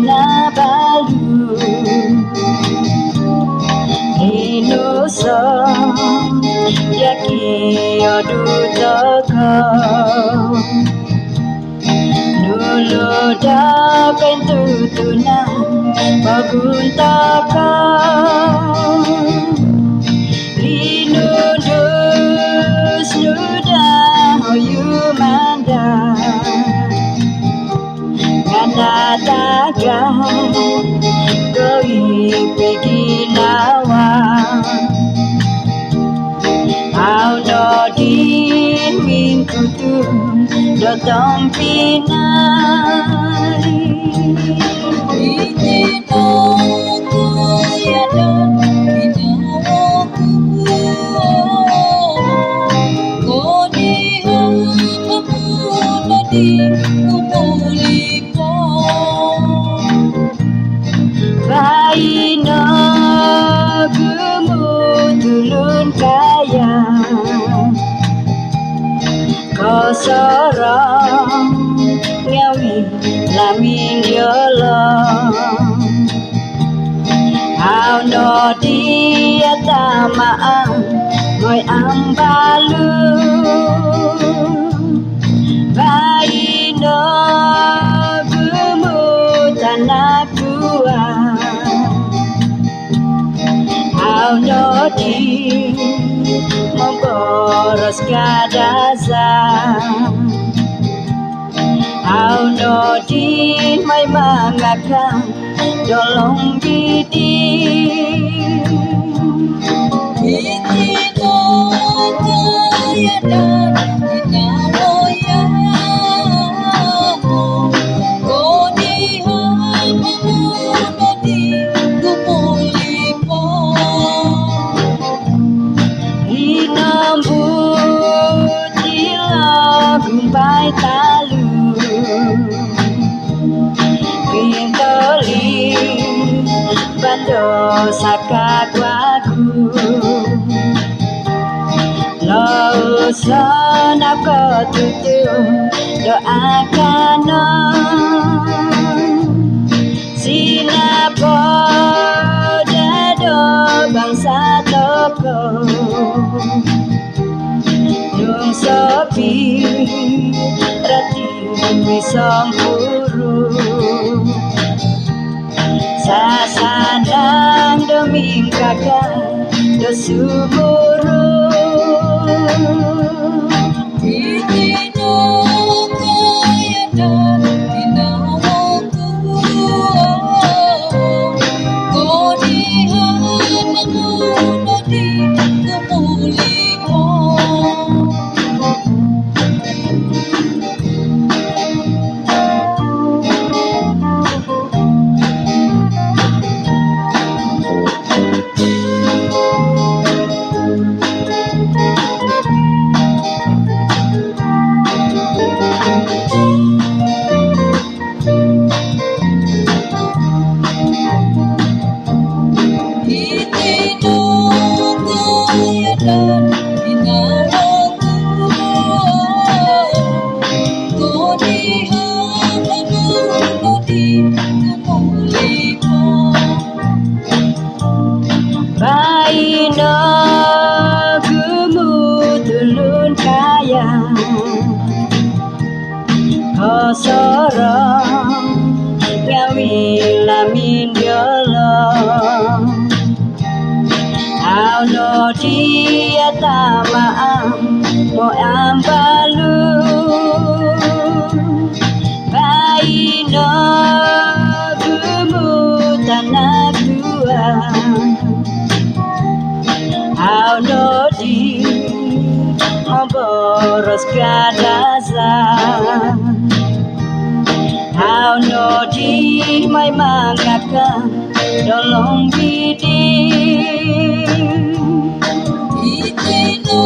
na balu Inuso yaki odutoko Nuluda pentutunan paguntaka Linudus nuda oyumanda Nganadaga goi piginawa Aunodin mingkutun dotong pinai Itinoku yadan pinawaku Kodiha pamunodi kumulipo Baino gumutulun kaya Kosorong ngawi lamin yolo Auno dia tamaan moy ambalu Baino gumutan akua Auno di memboros kadaza Auno di may mangaka dolong bidi Itino kaya dan inamoya Kodiha pamunodi kumulipo Inambutila gumpay talu Pintoli bando sakagwaku Lausan aku tutup doakan Sinapo dado bangsa toko Nung sopi rati misong puru Sasanang doming kakak dosumuru Itino kaya dan inawaku Kodiha pamunodi kumulipo Baino gumutulun kaya Kosorong ngawi lamin yolo Auno dia tamaan mo ambalu Baino gumutan akua Auno di memboros kadaza Auno di may mangaka dolong bidi Itino